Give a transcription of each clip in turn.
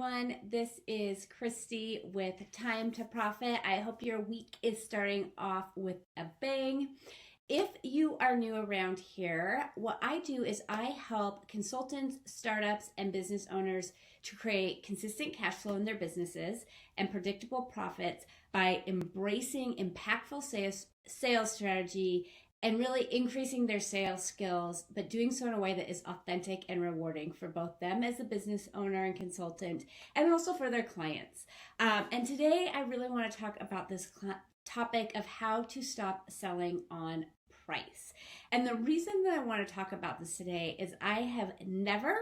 everyone. This is Christy with Time to Profit. I hope your week is starting off with a bang. If you are new around here, what I do is I help consultants, startups, and business owners to create consistent cash flow in their businesses and predictable profits by embracing impactful sales strategy and really increasing their sales skills, but doing so in a way that is authentic and rewarding for both them as a business owner and consultant, and also for their clients. And today I really want to talk about this topic of how to stop selling on price. And the reason that I want to talk about this today is I have never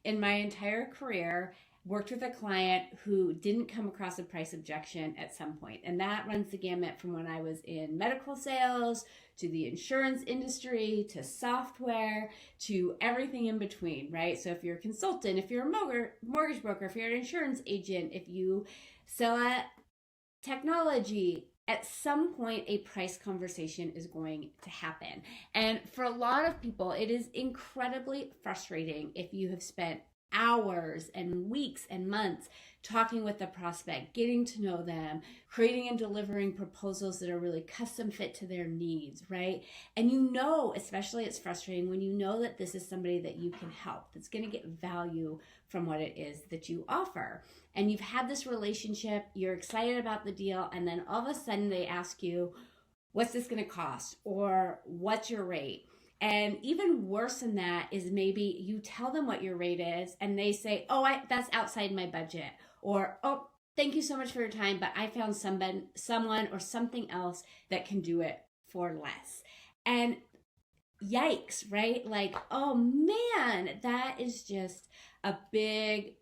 in my entire career worked with a client who didn't come across a price objection at some point. And that runs the gamut from when I was in medical sales to the insurance industry to software to everything in between, right? So if you're a consultant, if you're a mortgage broker, if you're an insurance agent, if you sell at technology, at some point a price conversation is going to happen. And for a lot of people, it is incredibly frustrating if you have spent hours and weeks and months talking with the prospect, getting to know them, creating and delivering proposals that are really custom fit to their needs, right? And you know, especially it's frustrating when you know that this is somebody that you can help, that's going to get value from what it is that you offer. And you've had this relationship, you're excited about the deal, and then all of a sudden they ask you, what's this going to cost? Or what's your rate? And even worse than that is maybe you tell them what your rate is and they say, oh, that's outside my budget. Or, oh, thank you so much for your time, but I found someone or something else that can do it for less. And yikes, right? Like, oh man, that is just a big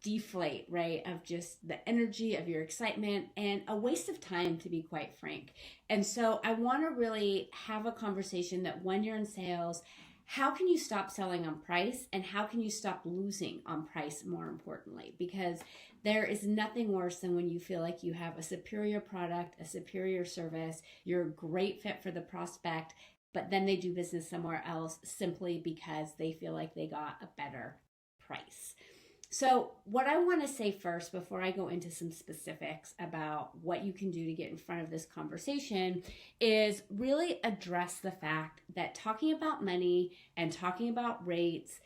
deflate, right, of just the energy of your excitement and a waste of time, to be quite frank. And so I want to really have a conversation that when you're in sales, how can you stop selling on price and how can you stop losing on price, more importantly? Because there is nothing worse than when you feel like you have a superior product, a superior service, you're a great fit for the prospect, but then they do business somewhere else simply because they feel like they got a better price. So what I want to say first, before I go into some specifics about what you can do to get in front of this conversation, is really address the fact that talking about money and talking about rates,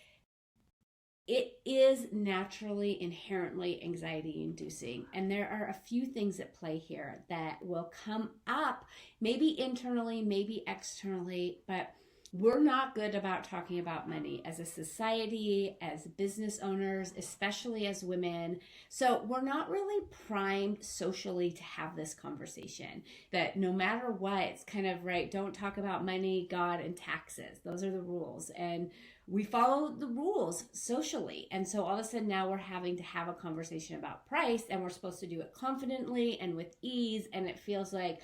it is naturally inherently anxiety inducing. And there are a few things at play here that will come up, maybe internally, maybe externally, but we're not good about talking about money as a society, as business owners, especially as women. So we're not really primed socially to have this conversation. That no matter what, it's kind of right, don't talk about money, God, and taxes. Those are the rules. And we follow the rules socially. And so all of a sudden now we're having to have a conversation about price and we're supposed to do it confidently and with ease. And it feels like,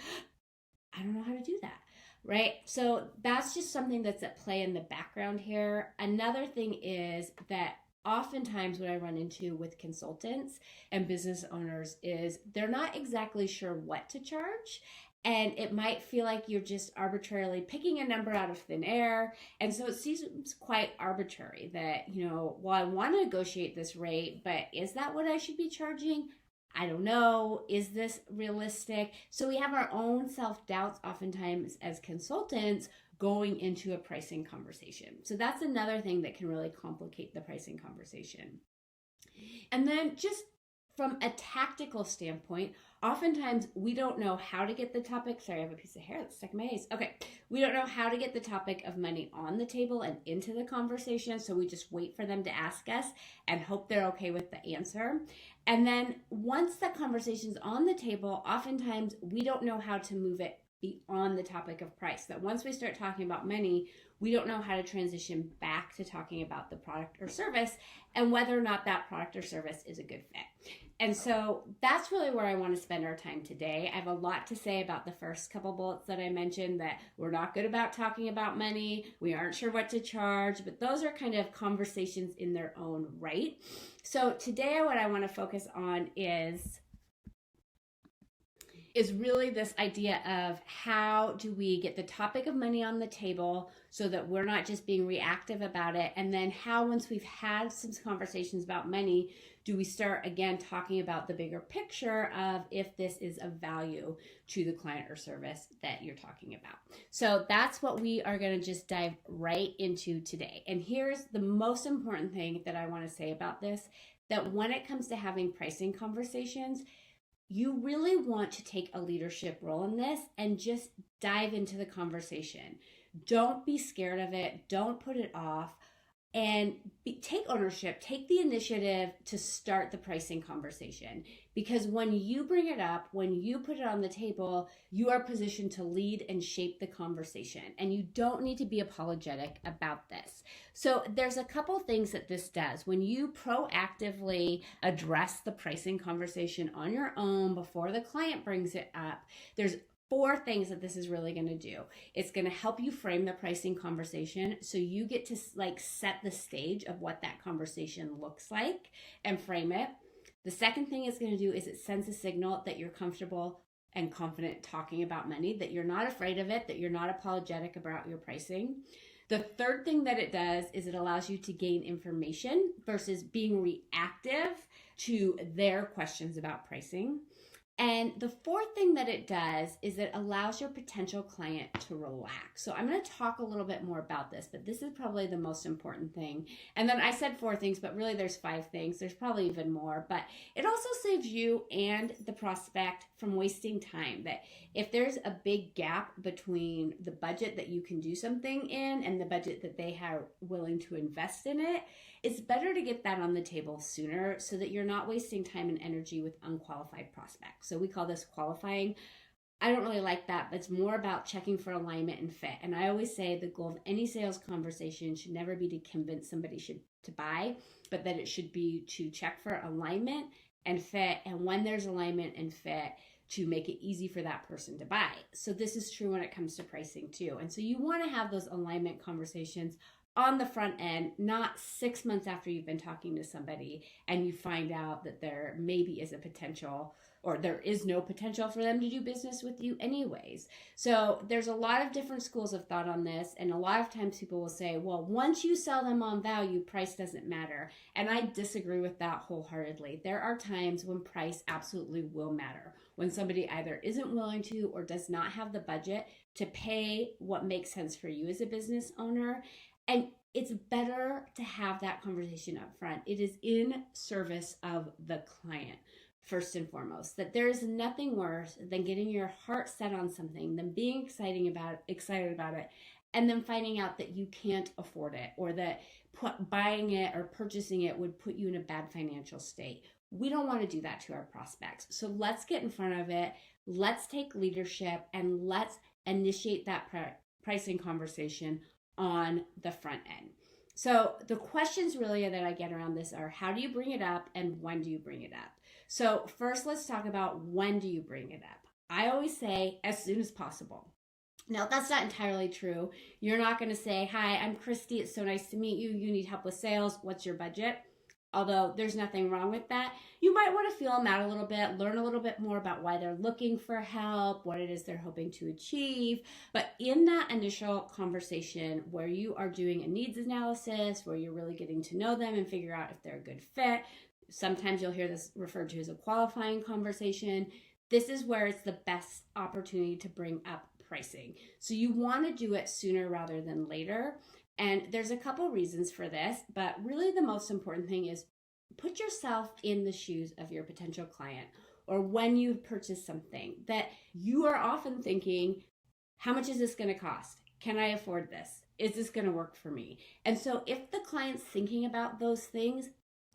I don't know how to do that. Right? So that's just something that's at play in the background here. Another thing is that oftentimes what I run into with consultants and business owners is they're not exactly sure what to charge. And it might feel like you're just arbitrarily picking a number out of thin air. And so it seems quite arbitrary that, well, I want to negotiate this rate, but is that what I should be charging? I don't know, is this realistic? So we have our own self-doubts oftentimes as consultants going into a pricing conversation. So that's another thing that can really complicate the pricing conversation. And then just from a tactical standpoint, oftentimes we don't know how to get the topic. Sorry, I have a piece of hair that's stuck in my face. Okay. We don't know how to get the topic of money on the table and into the conversation. So we just wait for them to ask us and hope they're okay with the answer. And then once the conversation's on the table, oftentimes we don't know how to move it beyond the topic of price. That once we start talking about money, we don't know how to transition back to talking about the product or service and whether or not that product or service is a good fit. And so that's really where I want to spend our time today. I have a lot to say about the first couple bullets that I mentioned, that we're not good about talking about money. We aren't sure what to charge, but those are kind of conversations in their own right. So today what I want to focus on is really this idea of how do we get the topic of money on the table so that we're not just being reactive about it, and then how, once we've had some conversations about money, do we start again talking about the bigger picture of if this is of value to the client or service that you're talking about? So that's what we are going to just dive right into today. And here's the most important thing that I want to say about this, that when it comes to having pricing conversations, you really want to take a leadership role in this and just dive into the conversation. Don't be scared of it. Don't put it off. And take ownership, take the initiative to start the pricing conversation. Because when you bring it up, when you put it on the table, you are positioned to lead and shape the conversation. And you don't need to be apologetic about this. So there's a couple things that this does. When you proactively address the pricing conversation on your own before the client brings it up, there's 4 things that this is really going to do. It's going to help you frame the pricing conversation so you get to set the stage of what that conversation looks like and frame it. The second thing it's going to do is it sends a signal that you're comfortable and confident talking about money, that you're not afraid of it, that you're not apologetic about your pricing. The third thing that it does is it allows you to gain information versus being reactive to their questions about pricing. And the fourth thing that it does is it allows your potential client to relax. So I'm going to talk a little bit more about this, but this is probably the most important thing. And then I said 4 things, but really there's 5 things. There's probably even more, but it also saves you and the prospect from wasting time. That if there's a big gap between the budget that you can do something in and the budget that they are willing to invest in it, it's better to get that on the table sooner so that you're not wasting time and energy with unqualified prospects. So we call this qualifying. I don't really like that, but it's more about checking for alignment and fit. And I always say the goal of any sales conversation should never be to convince somebody to buy, but that it should be to check for alignment and fit. And when there's alignment and fit, to make it easy for that person to buy. So this is true when it comes to pricing too. And so you want to have those alignment conversations on the front end, not 6 months after you've been talking to somebody and you find out that there maybe is a potential or there is no potential for them to do business with you anyways. So there's a lot of different schools of thought on this. And a lot of times people will say, well, once you sell them on value, price doesn't matter. And I disagree with that wholeheartedly. There are times when price absolutely will matter. When somebody either isn't willing to or does not have the budget to pay what makes sense for you as a business owner. And it's better to have that conversation up front. It is in service of the client, first and foremost, that there is nothing worse than getting your heart set on something, than being excited about it, and then finding out that you can't afford it or that buying it or purchasing it would put you in a bad financial state. We don't want to do that to our prospects. So let's get in front of it. Let's take leadership and let's initiate that pricing conversation on the front end. So the questions really that I get around this are, how do you bring it up and when do you bring it up? So first, let's talk about when do you bring it up. I always say as soon as possible. Now, that's not entirely true. You're not going to say, hi, I'm Christy. It's so nice to meet you. You need help with sales. What's your budget? Although there's nothing wrong with that. You might want to feel them out a little bit, learn a little bit more about why they're looking for help, what it is they're hoping to achieve. But in that initial conversation where you are doing a needs analysis, where you're really getting to know them and figure out if they're a good fit, sometimes you'll hear this referred to as a qualifying conversation. This is where it's the best opportunity to bring up pricing. So you want to do it sooner rather than later. And there's a couple reasons for this, but really the most important thing is put yourself in the shoes of your potential client, or when you purchase something that you are often thinking, how much is this going to cost? Can I afford this? Is this going to work for me? And so if the client's thinking about those things,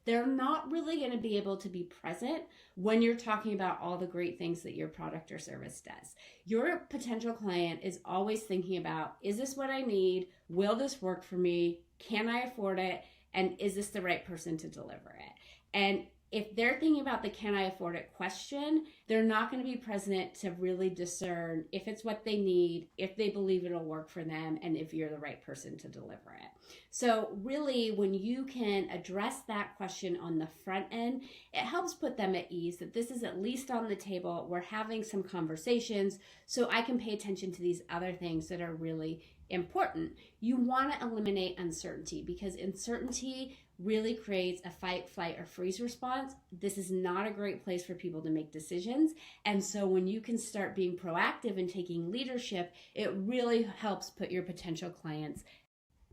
they're not really going to be able to be present when you're talking about all the great things that your product or service does. Your potential client is always thinking about, is this what I need? Will this work for me? Can I afford it? And is this the right person to deliver it? And if they're thinking about the can I afford it question, they're not going to be present to really discern if it's what they need, if they believe it'll work for them, and if you're the right person to deliver it. So really, when you can address that question on the front end, it helps put them at ease that this is at least on the table. We're having some conversations, so I can pay attention to these other things that are really important. You want to eliminate uncertainty because uncertainty really creates a fight, flight, or freeze response. This is not a great place for people to make decisions. And so when you can start being proactive and taking leadership, it really helps put your potential clients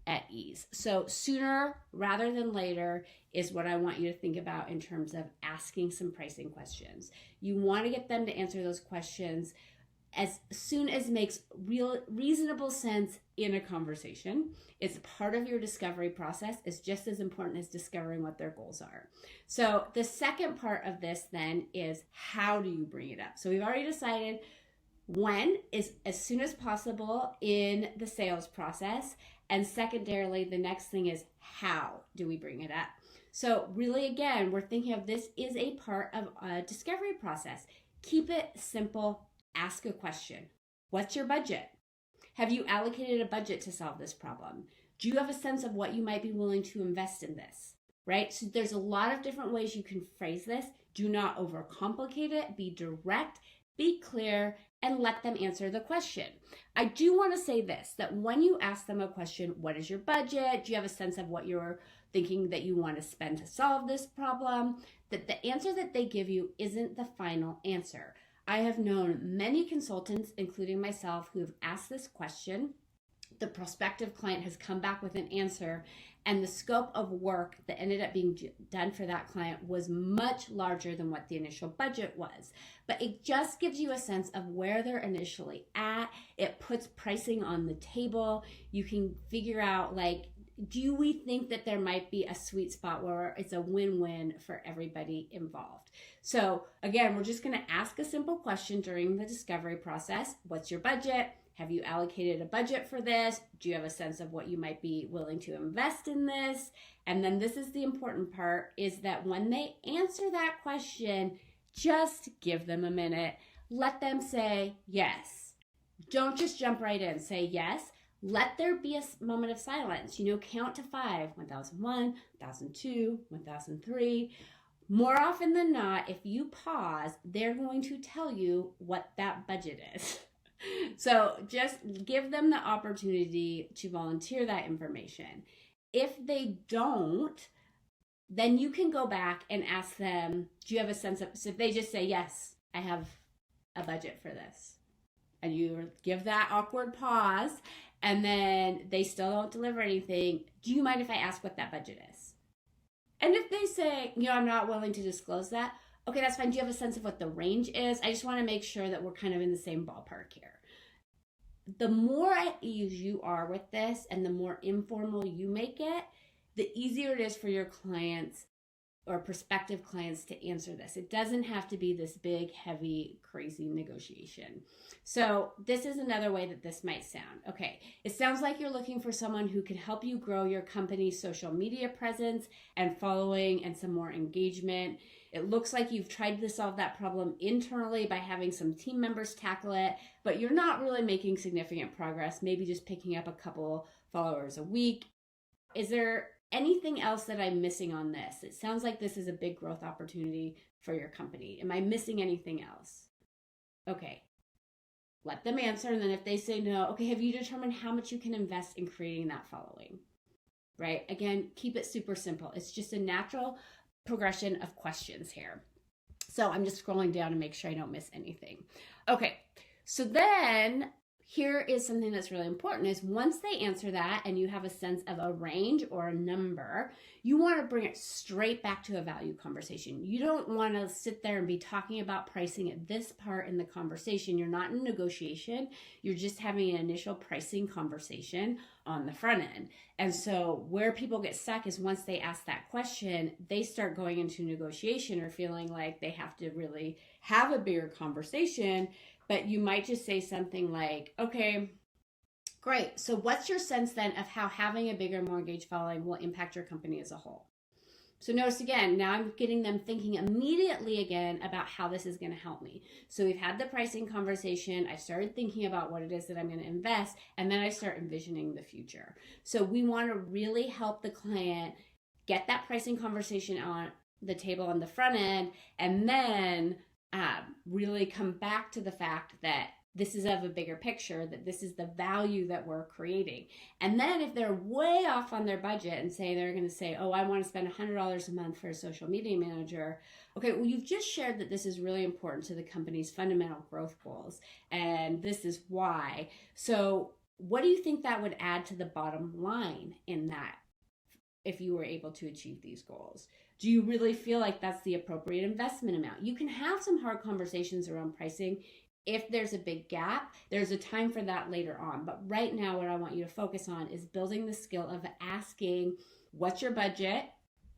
at ease. So sooner rather than later is what I want you to think about in terms of asking some pricing questions. You want to get them to answer those questions as soon as makes reasonable sense in a conversation. It's part of your discovery process. It's just as important as discovering what their goals are. So the second part of this then is, how do you bring it up? So we've already decided when is as soon as possible in the sales process. And secondarily, the next thing is, how do we bring it up? So really, again, we're thinking of this is a part of a discovery process. Keep it simple. Ask a question. What's your budget? Have you allocated a budget to solve this problem? Do you have a sense of what you might be willing to invest in this? Right? So there's a lot of different ways you can phrase this. Do not overcomplicate it. Be direct, be clear, and let them answer the question. I do want to say this, that when you ask them a question, what is your budget? Do you have a sense of what you're thinking that you want to spend to solve this problem? That the answer that they give you isn't the final answer. I have known many consultants, including myself, who have asked this question. The prospective client has come back with an answer, and the scope of work that ended up being done for that client was much larger than what the initial budget was. But it just gives you a sense of where they're initially at. It puts pricing on the table. You can figure out, like, do we think that there might be a sweet spot where it's a win-win for everybody involved? So again, we're just going to ask a simple question during the discovery process. What's your budget? Have you allocated a budget for this? Do you have a sense of what you might be willing to invest in this? And then this is the important part, is that when they answer that question, just give them a minute. Let them say yes. Don't just jump right in. Say yes. Let there be a moment of silence. Count to 5, 1001, 1002, 1003. More often than not, if you pause, they're going to tell you what that budget is. So just give them the opportunity to volunteer that information. If they don't, then you can go back and ask them, do you have a sense of, so if they just say, yes, I have a budget for this, and you give that awkward pause, and then they still don't deliver anything, do you mind if I ask what that budget is? And if they say, I'm not willing to disclose that, okay, that's fine. Do you have a sense of what the range is? I just want to make sure that we're kind of in the same ballpark here. The more at ease you are with this and the more informal you make it, the easier it is for your clients or prospective clients to answer this. It doesn't have to be this big, heavy, crazy negotiation. So this is another way that this might sound. Okay, it sounds like you're looking for someone who can help you grow your company's social media presence and following and some more engagement. It looks like you've tried to solve that problem internally by having some team members tackle it, but you're not really making significant progress, maybe just picking up a couple followers a week. Is there anything else that I'm missing on this? It sounds like this is a big growth opportunity for your company. Am I missing anything else? Okay, let them answer. And then if they say no, okay, have you determined how much you can invest in creating that following? Right? Again, keep it super simple. It's just a natural progression of questions here. So I'm just scrolling down to make sure I don't miss anything. Okay, so then here is something that's really important, is once they answer that and you have a sense of a range or a number, you want to bring it straight back to a value conversation. You don't want to sit there and be talking about pricing at this part in the conversation. You're not in negotiation. You're just having an initial pricing conversation on the front end. And so where people get stuck is once they ask that question, they start going into negotiation or feeling like they have to really have a bigger conversation. But you might just say something like, okay, great. So what's your sense then of how having a bigger, more engaged following will impact your company as a whole? So notice again, now I'm getting them thinking immediately again about how this is going to help me. So we've had the pricing conversation. I started thinking about what it is that I'm going to invest, and then I start envisioning the future. So we want to really help the client get that pricing conversation on the table on the front end, and then really come back to the fact that this is of a bigger picture, that this is the value that we're creating. And then if they're way off on their budget and say they're going to say, oh, I want to spend $100 a month for a social media manager. Okay, well, you've just shared that this is really important to the company's fundamental growth goals, and this is why. So what do you think that would add to the bottom line in that if you were able to achieve these goals? Do you really feel like that's the appropriate investment amount? You can have some hard conversations around pricing. If there's a big gap, there's a time for that later on. But right now, what I want you to focus on is building the skill of asking, what's your budget?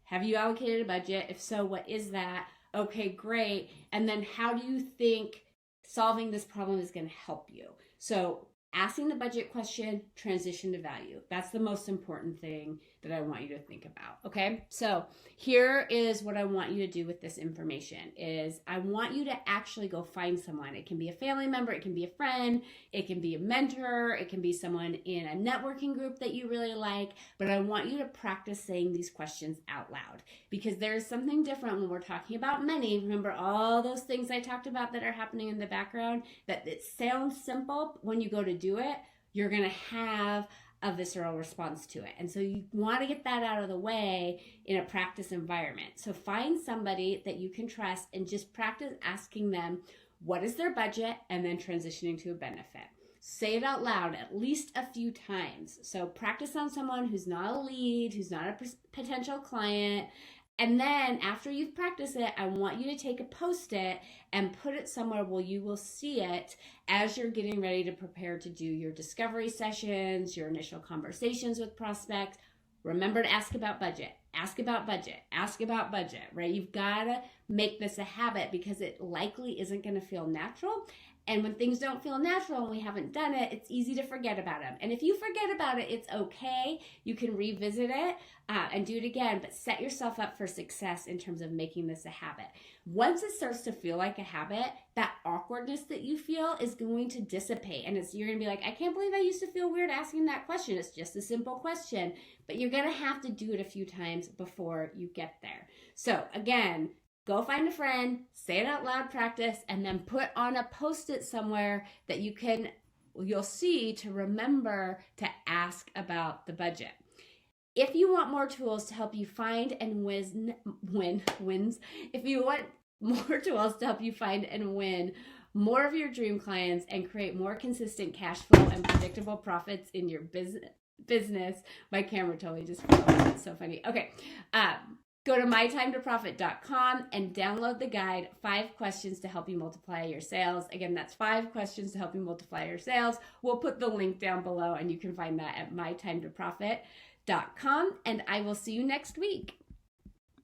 Have you allocated a budget? If so, what is that? Okay, great. And then how do you think solving this problem is going to help you? So asking the budget question, transition to value. That's the most important thing that I want you to think about. Okay, so here is what I want you to do with this information is I want you to actually go find someone. It can be a family member, it can be a friend, it can be a mentor, it can be someone in a networking group that you really like, but I want you to practice saying these questions out loud, because there's something different when we're talking about money. Remember all those things I talked about that are happening in the background, that it sounds simple. When you go to do it, you're going to have a visceral response to it. And so you want to get that out of the way in a practice environment. So find somebody that you can trust and just practice asking them, what is their budget? And then transitioning to a benefit. Say it out loud at least a few times. So practice on someone who's not a lead, who's not a potential client. And then after you've practiced it, I want you to take a Post-it and put it somewhere where you will see it as you're getting ready to prepare to do your discovery sessions, your initial conversations with prospects. Remember to ask about budget, ask about budget, ask about budget, right? You've got to make this a habit because it likely isn't going to feel natural. And when things don't feel natural and we haven't done it, it's easy to forget about them. And if you forget about it, it's okay. You can revisit it and do it again, but set yourself up for success in terms of making this a habit. Once it starts to feel like a habit, that awkwardness that you feel is going to dissipate. And you're going to be like, I can't believe I used to feel weird asking that question. It's just a simple question, but you're going to have to do it a few times before you get there. So again, go find a friend, say it out loud, practice, and then put on a Post-it somewhere that you'll see to remember to ask about the budget. If you want more tools to help you find and if you want more tools to help you find and win more of your dream clients and create more consistent cash flow and predictable profits in your business, my camera totally just fell. That's so funny. Okay. Go to mytimetoprofit.com and download the guide, 5 questions to help you multiply your sales. Again, that's 5 questions to help you multiply your sales. We'll put the link down below and you can find that at mytimetoprofit.com. And I will see you next week.